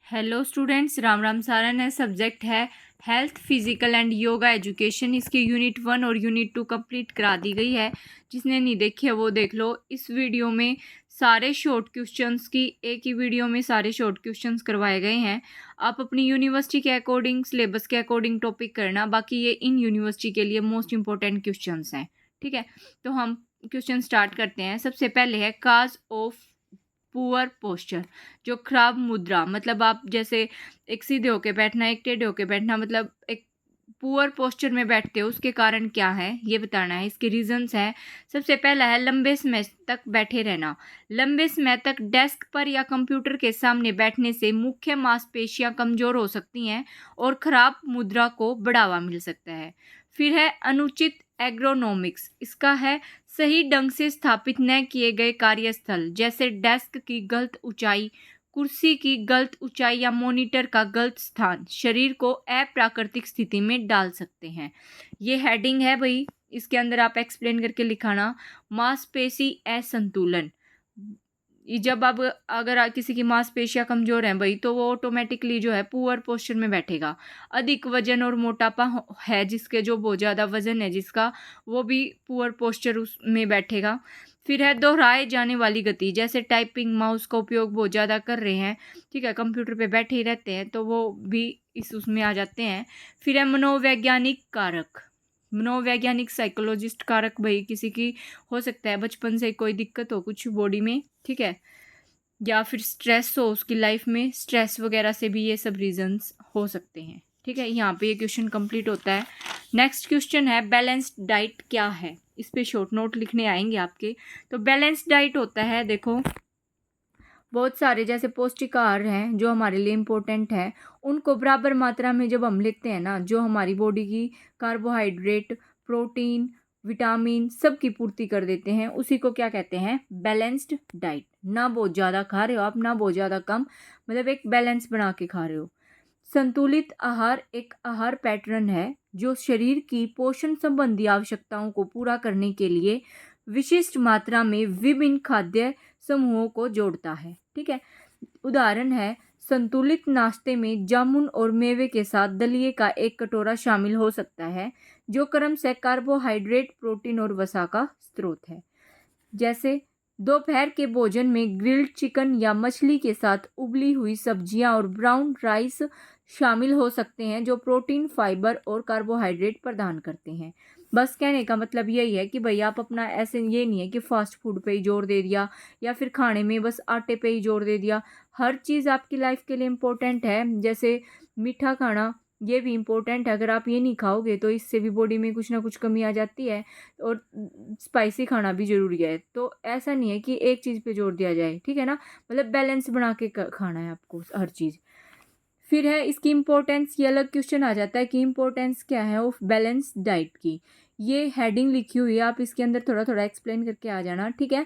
Hello students, Ram Ram Saran है। Subject है health, physical and yoga education. इसकी यूनिट 1 और यूनिट 2 कंप्लीट करा दी गई है। जिसने नहीं देखी है वो देख लो। इस वीडियो में सारे शॉर्ट क्वेश्चंस की एक ही वीडियो में सारे शॉर्ट क्वेश्चंस करवाए गए हैं। आप अपनी यूनिवर्सिटी के अकॉर्डिंग, सिलेबस के अकॉर्डिंग टॉपिक करना। बाकी ये इन यूनिवर्सिटी के लिए मोस्ट इंपॉर्टेंट क्वेश्चंस हैं। ठीक है, तो हम क्वेश्चन स्टार्ट करते हैं। सबसे पहले है काज ऑफ पुअर पोस्चर। जो खराब मुद्रा, मतलब आप जैसे एक सीधे होके बैठना, एक टेढ़े होके बैठना, मतलब एक पुअर पोस्चर में बैठते हो, उसके कारण क्या है ये बताना है। इसके रीजंस हैं। सबसे पहला है लंबे समय तक बैठे रहना। लंबे समय तक डेस्क पर या कंप्यूटर के सामने बैठने से मुख्य मांसपेशियां कमजोर हो सकती हैं और खराब मुद्रा को बढ़ावा मिल सकता है। फिर है अनुचित एग्रोनॉमिक्स। इसका है सही ढंग से स्थापित न किए गए कार्यस्थल, जैसे डेस्क की गलत ऊंचाई, कुर्सी की गलत ऊंचाई या मॉनिटर का गलत स्थान शरीर को अप्राकृतिक स्थिति में डाल सकते हैं। ये हेडिंग है भाई, इसके अंदर आप एक्सप्लेन करके लिखाना। मांसपेशी असंतुलन। ये जब अब अगर किसी की मांसपेशियां कमजोर हैं भाई, तो वो ऑटोमेटिकली जो है पुअर पोस्चर में बैठेगा। अधिक वजन और मोटापा है जिसके, जो बहुत ज़्यादा वजन है जिसका, वो भी पुअर पोस्चर उसमें बैठेगा। फिर है दोहराए जाने वाली गति, जैसे टाइपिंग, माउस का उपयोग बहुत ज़्यादा कर रहे हैं, ठीक है, कंप्यूटर पे बैठे ही रहते हैं, तो वो भी इस उसमें आ जाते हैं। फिर है मनोवैज्ञानिक कारक। मनोवैज्ञानिक साइकोलॉजिस्ट कारक भाई, किसी की हो सकता है बचपन से कोई दिक्कत हो कुछ बॉडी में, ठीक है, या फिर स्ट्रेस हो उसकी लाइफ में, स्ट्रेस वगैरह से भी ये सब रीजंस हो सकते हैं। ठीक है, यहाँ पे ये क्वेश्चन कंप्लीट होता है। नेक्स्ट क्वेश्चन है बैलेंस्ड डाइट क्या है। इस पे शॉर्ट नोट लिखने आएंगे आपके। तो बैलेंस्ड डाइट होता है, देखो, बहुत सारे जैसे पौष्टिक आहार हैं जो हमारे लिए इम्पोर्टेंट है, उनको बराबर मात्रा में जब हम लेते हैं ना, जो हमारी बॉडी की कार्बोहाइड्रेट, प्रोटीन, विटामिन सब की पूर्ति कर देते हैं, उसी को क्या कहते हैं, बैलेंस्ड डाइट। ना बहुत ज़्यादा खा रहे हो आप, ना बहुत ज़्यादा कम, मतलब एक बैलेंस बना के खा रहे हो। संतुलित आहार एक आहार पैटर्न है जो शरीर की पोषण संबंधी आवश्यकताओं को पूरा करने के लिए विशिष्ट मात्रा में विभिन्न खाद्य समूहों को जोड़ता है। ठीक है, उदाहरण है, संतुलित नाश्ते में जामुन और मेवे के साथ दलिए का एक कटोरा शामिल हो सकता है, जो क्रमशः कार्बोहाइड्रेट, प्रोटीन और वसा का स्रोत है। जैसे दोपहर के भोजन में ग्रिल्ड चिकन या मछली के साथ उबली हुई सब्जियां और ब्राउन राइस शामिल हो सकते हैं, जो प्रोटीन, फाइबर और कार्बोहाइड्रेट प्रदान करते हैं। बस कहने का मतलब यही है कि भाई आप अपना ऐसे, ये नहीं है कि फास्ट फूड पे ही जोर दे दिया या फिर खाने में बस आटे पे ही जोर दे दिया। हर चीज़ आपकी लाइफ के लिए इम्पोर्टेंट है। जैसे मीठा खाना, ये भी इम्पोर्टेंट है। अगर आप ये नहीं खाओगे तो इससे भी बॉडी में कुछ ना कुछ कमी आ जाती है। और स्पाइसी खाना भी ज़रूरी है। तो ऐसा नहीं है कि एक चीज़ पे जोर दिया जाए, ठीक है ना, मतलब बैलेंस बना के खाना है आपको हर चीज़। फिर है इसकी इम्पोर्टेंस, ये अलग क्वेश्चन आ जाता है कि इम्पोर्टेंस क्या है ऑफ बैलेंस डाइट की। ये हेडिंग लिखी हुई है, आप इसके अंदर थोड़ा थोड़ा एक्सप्लेन करके आ जाना। ठीक है,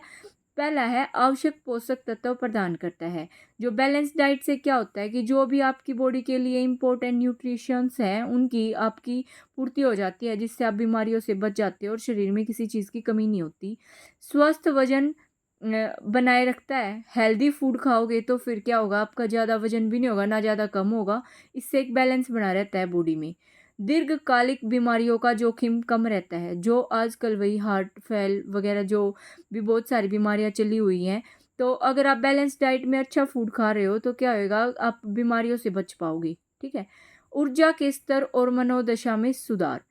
पहला है आवश्यक पोषक तत्व प्रदान करता है। जो बैलेंस डाइट से क्या होता है कि जो भी आपकी बॉडी के लिए इम्पोर्टेंट न्यूट्रिशंस हैं उनकी आपकी पूर्ति हो जाती है, जिससे आप बीमारियों से बच जाते हो और शरीर में किसी चीज़ की कमी नहीं होती। स्वस्थ वजन बनाए रखता है। हेल्दी फूड खाओगे तो फिर क्या होगा, आपका ज़्यादा वजन भी नहीं होगा ना ज़्यादा कम होगा, इससे एक बैलेंस बना रहता है बॉडी में। दीर्घकालिक बीमारियों का जोखिम कम रहता है, जो आजकल वही हार्ट फेल वगैरह जो भी बहुत सारी बीमारियां चली हुई हैं, तो अगर आप बैलेंस डाइट में अच्छा फूड खा रहे हो तो क्या होएगा, आप बीमारियों से बच पाओगे। ठीक है, ऊर्जा के स्तर और मनोदशा में सुधार।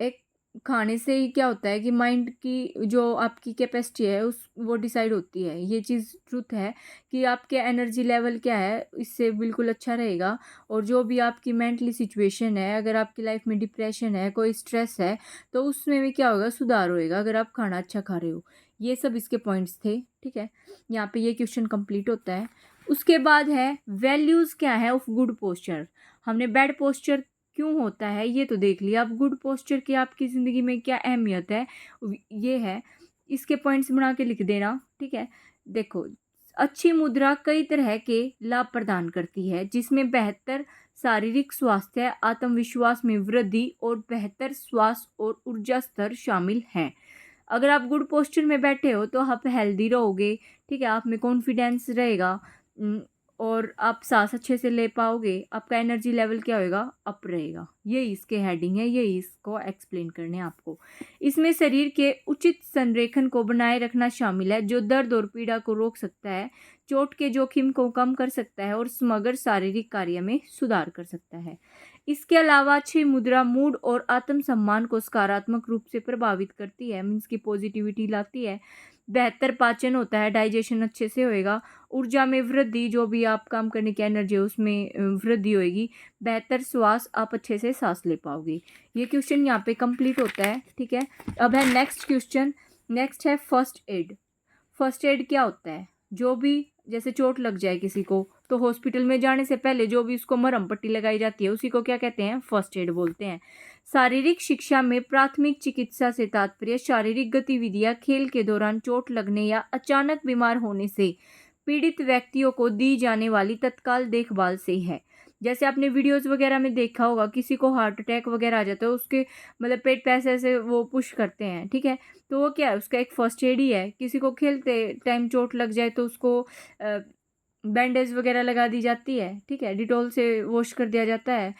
एक खाने से ही क्या होता है कि माइंड की जो आपकी कैपेसिटी है उस वो डिसाइड होती है, ये चीज़ ट्रुथ है कि आपके एनर्जी लेवल क्या है, इससे बिल्कुल अच्छा रहेगा। और जो भी आपकी मेंटली सिचुएशन है, अगर आपकी लाइफ में डिप्रेशन है, कोई स्ट्रेस है, तो उसमें भी क्या होगा, सुधार होएगा अगर आप खाना अच्छा खा रहे हो। ये सब इसके पॉइंट्स थे। ठीक है, यहाँ पे ये क्वेश्चन कंप्लीट होता है। उसके बाद है वैल्यूज़ क्या है ऑफ गुड पोस्चर। हमने बैड पोस्चर क्यों होता है ये तो देख लिया, अब गुड पोस्चर की आपकी ज़िंदगी में क्या अहमियत है ये है। इसके पॉइंट्स बना के लिख देना। ठीक है, देखो, अच्छी मुद्रा कई तरह के लाभ प्रदान करती है, जिसमें बेहतर शारीरिक स्वास्थ्य, आत्मविश्वास में वृद्धि और बेहतर श्वास और ऊर्जा स्तर शामिल हैं। अगर आप गुड पोस्चर में बैठे हो तो आप हेल्दी रहोगे, ठीक है, आप में कॉन्फिडेंस रहेगा, और आप सांस अच्छे से ले पाओगे, आपका एनर्जी लेवल क्या होएगा, अप रहेगा। यही इसके हेडिंग है, यही इसको एक्सप्लेन करने हैं आपको। इसमें शरीर के उचित संरेखन को बनाए रखना शामिल है, जो दर्द और पीड़ा को रोक सकता है, चोट के जोखिम को कम कर सकता है और समग्र शारीरिक कार्य में सुधार कर सकता है। इसके अलावा अच्छी मुद्रा मूड और आत्मसम्मान को सकारात्मक रूप से प्रभावित करती है, मीन्स की पॉजिटिविटी लाती है। बेहतर पाचन होता है, डाइजेशन अच्छे से होएगा। ऊर्जा में वृद्धि, जो भी आप काम करने की एनर्जी है उसमें वृद्धि होएगी। बेहतर श्वास, आप अच्छे से सांस ले पाओगे। ये क्वेश्चन यहाँ पे कंप्लीट होता है, ठीक है। अब है नेक्स्ट क्वेश्चन। नेक्स्ट है फर्स्ट एड। फर्स्ट एड क्या होता है? जो भी जैसे चोट लग जाए किसी को, तो हॉस्पिटल में जाने से पहले जो भी उसको मरहम पट्टी लगाई जाती है उसी को क्या कहते हैं, फर्स्ट एड बोलते हैं। शारीरिक शिक्षा में प्राथमिक चिकित्सा से तात्पर्य शारीरिक गतिविधियां, खेल के दौरान चोट लगने या अचानक बीमार होने से पीड़ित व्यक्तियों को दी जाने वाली तत्काल देखभाल से है। जैसे आपने वीडियोस वगैरह में देखा होगा, किसी को हार्ट अटैक वगैरह आ जाता है, उसके मतलब पेट पे ऐसे वो पुश करते हैं, ठीक है। तो वो क्या है, उसका एक फर्स्ट एड ही है। किसी को खेलते टाइम चोट लग जाए तो उसको बैंडेज वगैरह लगा दी जाती है, ठीक है। डिटॉल से वॉश कर दिया जाता है,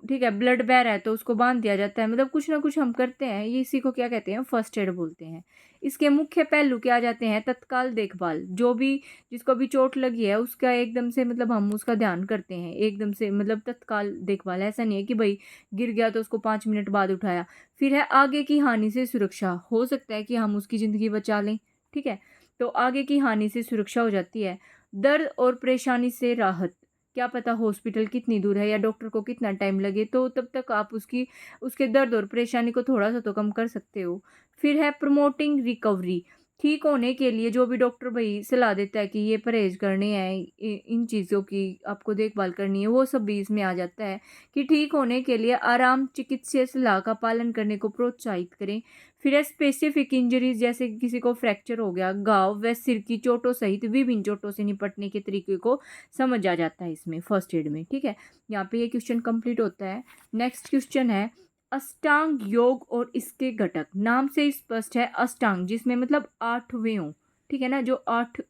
ठीक है। ब्लड बह रहा है तो उसको बांध दिया जाता है, मतलब कुछ ना कुछ हम करते हैं। ये इसी को क्या कहते हैं, फर्स्ट एड बोलते हैं। इसके मुख्य पहलू क्या आ जाते हैं, तत्काल देखभाल। जो भी जिसको भी चोट लगी है उसका एकदम से मतलब हम उसका ध्यान करते हैं, एकदम से मतलब तत्काल देखभाल। ऐसा नहीं है कि भाई गिर गया तो उसको 5 मिनट बाद उठाया। फिर है आगे की हानि से सुरक्षा। हो सकता है कि हम उसकी ज़िंदगी बचा लें, ठीक है, तो आगे की हानि से सुरक्षा हो जाती है। दर्द और परेशानी से राहत। क्या पता हॉस्पिटल कितनी दूर है या डॉक्टर को कितना टाइम लगे, तो तब तक आप उसके दर्द और परेशानी को थोड़ा सा तो कम कर सकते हो। फिर है प्रमोटिंग रिकवरी। ठीक होने के लिए जो भी डॉक्टर भाई सलाह देता है कि ये परहेज करने हैं, इन चीज़ों की आपको देखभाल करनी है, वो सब भी इसमें आ जाता है कि ठीक होने के लिए आराम, चिकित्सीय सलाह का पालन करने को प्रोत्साहित करें। फिर है स्पेसिफिक इंजरीज, जैसे कि किसी को फ्रैक्चर हो गया, घाव व सिर की चोटों सहित विभिन्न चोटों से निपटने के तरीके को समझ आ जाता है इसमें फर्स्ट एड में, ठीक है। यहाँ पे ये क्वेश्चन कंप्लीट होता है। नेक्स्ट क्वेश्चन है अष्टांग योग और इसके घटक। नाम से स्पष्ट है, अष्टांग जिसमें मतलब 8वें हो, ठीक है ना, जो 8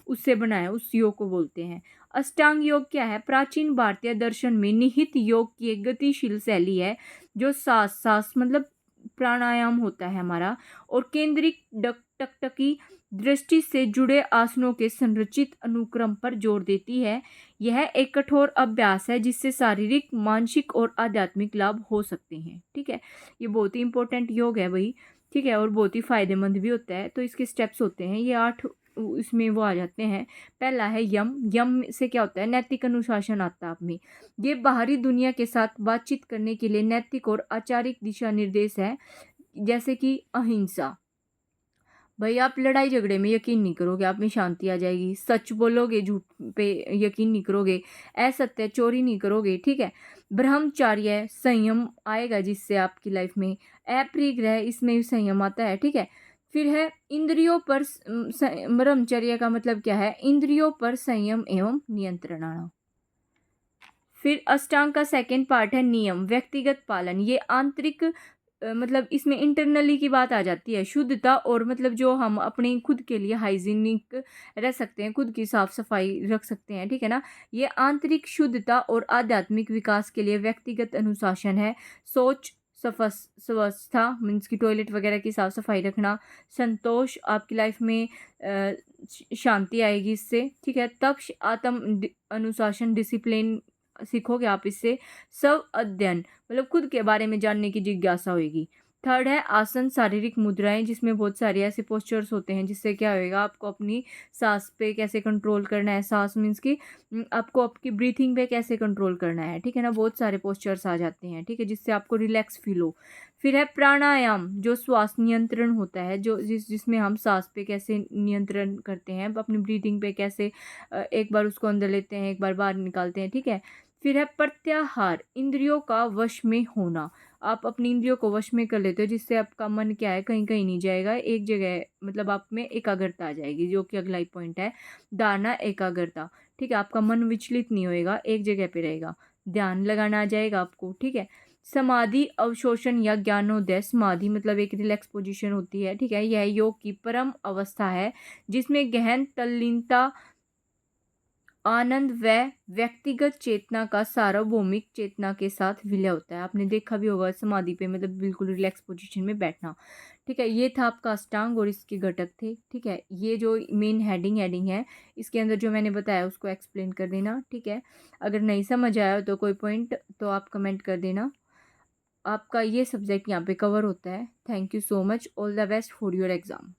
उससे बना है उस योग को बोलते हैं। अष्टांग योग क्या है? प्राचीन भारतीय दर्शन में निहित योग की एक गतिशील शैली है, जो सांस मतलब प्राणायाम होता है हमारा, और केंद्रिक टकटकी दृष्टि से जुड़े आसनों के संरचित अनुक्रम पर जोर देती है। यह एक कठोर अभ्यास है जिससे शारीरिक, मानसिक और आध्यात्मिक लाभ हो सकते हैं, ठीक है। ये बहुत ही इंपॉर्टेंट योग है भाई, ठीक है, और बहुत ही फायदेमंद भी होता है। तो इसके स्टेप्स होते हैं ये 8, इसमें वो आ जाते हैं। पहला है यम। यम से क्या होता है? नैतिक अनुशासन आता है आप में। ये बाहरी दुनिया के साथ बातचीत करने के लिए नैतिक और आचारिक दिशा निर्देश है, जैसे कि अहिंसा। भाई आप लड़ाई झगड़े में यकीन नहीं करोगे, आप में शांति आ जाएगी। सच बोलोगे, झूठ पे यकीन नहीं करोगे। असत्य, चोरी नहीं करोगे, ठीक है। ब्रह्मचार्य, संयम आएगा जिससे आपकी लाइफ में। अपरिग्रह, इसमें भी संयम आता है, ठीक है। फिर है इंद्रियों पर ब्रह्मचर्य का मतलब क्या है? इंद्रियों पर संयम एवं नियंत्रण आना। फिर अष्टांग का सेकंड पार्ट है नियम, व्यक्तिगत पालन। ये आंतरिक मतलब इसमें इंटरनली की बात आ जाती है। शुद्धता और मतलब जो हम अपने खुद के लिए हाइजीनिक रह सकते हैं, खुद की साफ सफाई रख सकते हैं, ठीक है ना। ये आंतरिक शुद्धता और आध्यात्मिक विकास के लिए व्यक्तिगत अनुशासन है। सोच, स्वच्छता मीन्स की टॉयलेट वगैरह की साफ सफाई रखना। संतोष, आपकी लाइफ में शांति आएगी इससे, ठीक है। तप, अनुशासन, डिसिप्लिन सीखोगे आप इससे। सब अध्ययन, मतलब खुद के बारे में जानने की जिज्ञासा होगी। थर्ड है आसन, शारीरिक मुद्राएं, जिसमें बहुत सारे ऐसे पोस्चर्स होते हैं जिससे क्या होएगा, आपको अपनी सांस पे कैसे कंट्रोल करना है। सांस मीन्स की आपको आपकी ब्रीथिंग पे कैसे कंट्रोल करना है, ठीक है ना। बहुत सारे पोस्चर्स आ जाते हैं, ठीक है, जिससे आपको रिलैक्स फील हो। फिर है प्राणायाम, जो श्वास नियंत्रण होता है, जो जिसमें हम सांस पे कैसे नियंत्रण करते हैं, अपनी ब्रीथिंग पे कैसे एक बार उसको अंदर लेते हैं, एक बार बाहर निकालते हैं, ठीक है। फिर है प्रत्याहार, इंद्रियों का वश में होना। आप अपनी इंद्रियों को वश में कर लेते हो, जिससे आपका मन क्या है, कहीं कहीं नहीं जाएगा, एक जगह, मतलब आप में एकाग्रता आ जाएगी, जो कि अगला ही पॉइंट है। धारणा, एकाग्रता, ठीक है। आपका मन विचलित नहीं होएगा, एक जगह पे रहेगा, ध्यान लगाना आ जाएगा आपको, ठीक है। समाधि, अवशोषण या ज्ञानोदय। समाधि मतलब एक रिलैक्स पोजीशन होती है, ठीक है। यह योग की परम अवस्था है जिसमें गहन तल्लीनता आनंद व व्यक्तिगत चेतना का सार्वभौमिक चेतना के साथ विलय होता है। आपने देखा भी होगा समाधि पे, मतलब बिल्कुल रिलैक्स पोजीशन में बैठना। ठीक है, ये था आपका अष्टांग और इसके घटक थे। ठीक है, ये जो मेन हेडिंग है, इसके अंदर जो मैंने बताया उसको एक्सप्लेन कर देना। ठीक है, अगर नहीं समझ आया तो कोई पॉइंट तो आप कमेंट कर देना। आपका ये सब्जेक्ट यहाँ पे कवर होता है। Thank you so much, all the best for your exam.